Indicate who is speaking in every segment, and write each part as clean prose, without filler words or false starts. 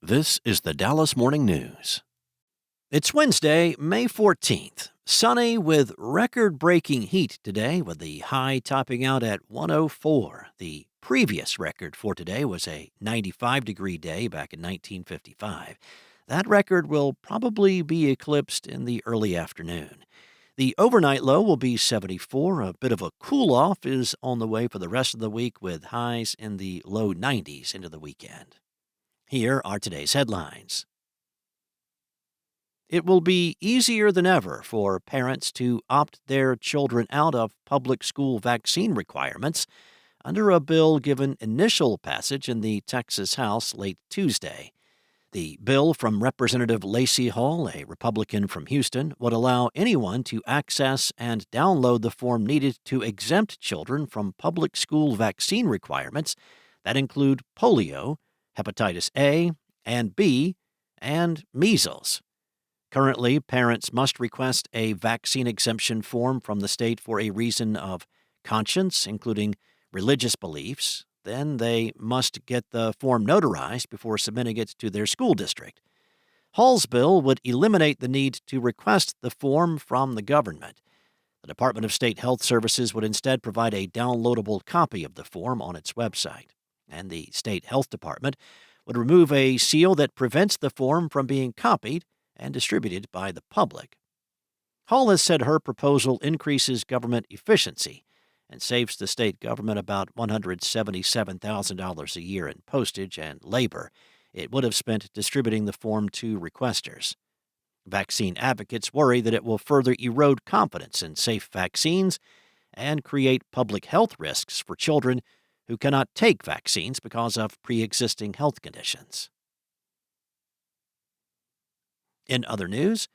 Speaker 1: This is the Dallas Morning News. It's Wednesday, May 14th. Sunny with record-breaking heat today, with the high topping out at 104. The previous record for today was a 95-degree day back in 1955. That record will probably be eclipsed in the early afternoon. The overnight low will be 74. A bit of a cool-off is on the way for the rest of the week, with highs in the low 90s into the weekend. Here are today's headlines. It will be easier than ever for parents to opt their children out of public school vaccine requirements under a bill given initial passage in the Texas House late Tuesday. The bill from Representative Lacey Hall, a Republican from Houston, would allow anyone to access and download the form needed to exempt children from public school vaccine requirements that include polio, hepatitis A and B, and measles. Currently, parents must request a vaccine exemption form from the state for a reason of conscience, including religious beliefs. Then they must get the form notarized before submitting it to their school district. Hall's bill would eliminate the need to request the form from the government. The Department of State Health Services would instead provide a downloadable copy of the form on its website, and the State Health Department would remove a seal that prevents the form from being copied and distributed by the public. Hall has said her proposal increases government efficiency and saves the state government about $177,000 a year in postage and labor it would have spent distributing the form to requesters. Vaccine advocates worry that it will further erode confidence in safe vaccines and create public health risks for children who cannot take vaccines because of pre-existing health conditions. In other news,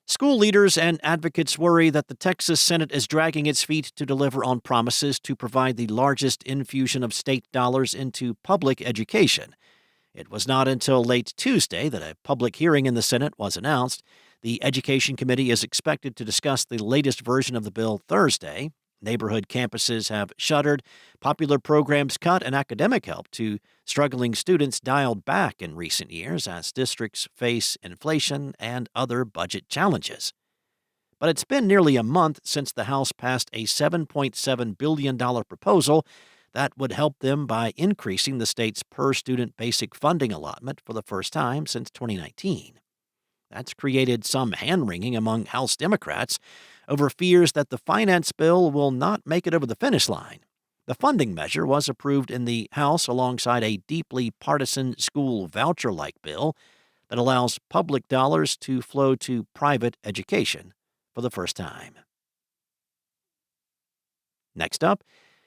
Speaker 1: school leaders and advocates worry that the Texas Senate is dragging its feet to deliver on promises to provide the largest infusion of state dollars into public education. It was not until late Tuesday that a public hearing in the Senate was announced. The Education Committee is expected to discuss the latest version of the bill Thursday. Neighborhood campuses have shuttered, popular programs cut, and academic help to struggling students dialed back in recent years as districts face inflation and other budget challenges. But it's been nearly a month since the House passed a $7.7 billion proposal that would help them by increasing the state's per-student basic funding allotment for the first time since 2019. That's created some hand-wringing among House Democrats over fears that the finance bill will not make it over the finish line. The funding measure was approved in the House alongside a deeply partisan school voucher-like bill that allows public dollars to flow to private education for the first time. Next up,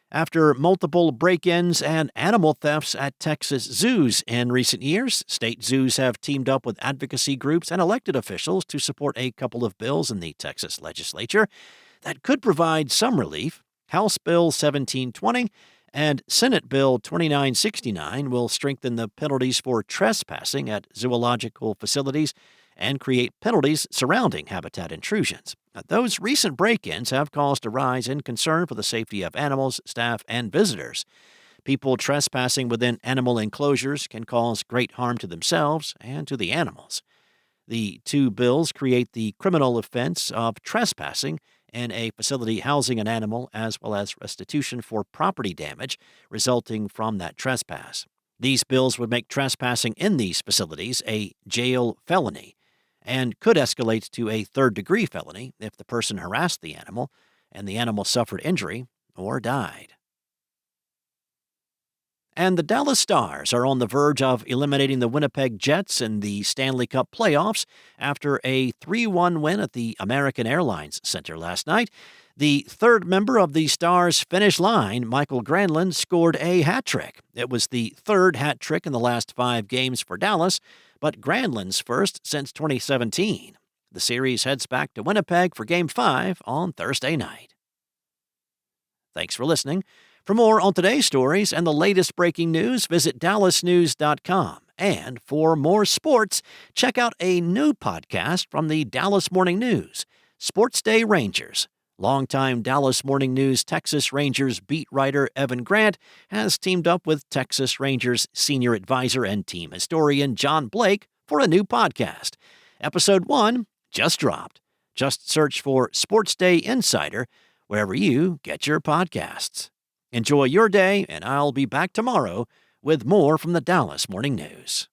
Speaker 1: after multiple break-ins and animal thefts at Texas zoos in recent years, state zoos have teamed up with advocacy groups and elected officials to support a couple of bills in the Texas Legislature that could provide some relief. House Bill 1720 and Senate Bill 2969 will strengthen the penalties for trespassing at zoological facilities and create penalties surrounding habitat intrusions. Those recent break-ins have caused a rise in concern for the safety of animals, staff, and visitors. People trespassing within animal enclosures can cause great harm to themselves and to the animals. The two bills create the criminal offense of trespassing in a facility housing an animal, as well as restitution for property damage resulting from that trespass. These bills would make trespassing in these facilities a jail felony and could escalate to a third-degree felony if the person harassed the animal and the animal suffered injury or died. And the Dallas Stars are on the verge of eliminating the Winnipeg Jets in the Stanley Cup playoffs after a 3-1 win at the American Airlines Center last night. The third member of the Stars Finnish line, Mikeal Granlund, scored a hat trick. It was the third hat trick in the last 5 games for Dallas, but Granlund's first since 2017. The series heads back to Winnipeg for Game 5 on Thursday night. Thanks for listening. For more on today's stories and the latest breaking news, visit dallasnews.com. And for more sports, check out a new podcast from the Dallas Morning News, Sports Day Rangers. Longtime Dallas Morning News Texas Rangers beat writer Evan Grant has teamed up with Texas Rangers senior advisor and team historian John Blake for a new podcast. Episode 1 just dropped. Just search for Sports Day Insider wherever you get your podcasts. Enjoy your day, and I'll be back tomorrow with more from the Dallas Morning News.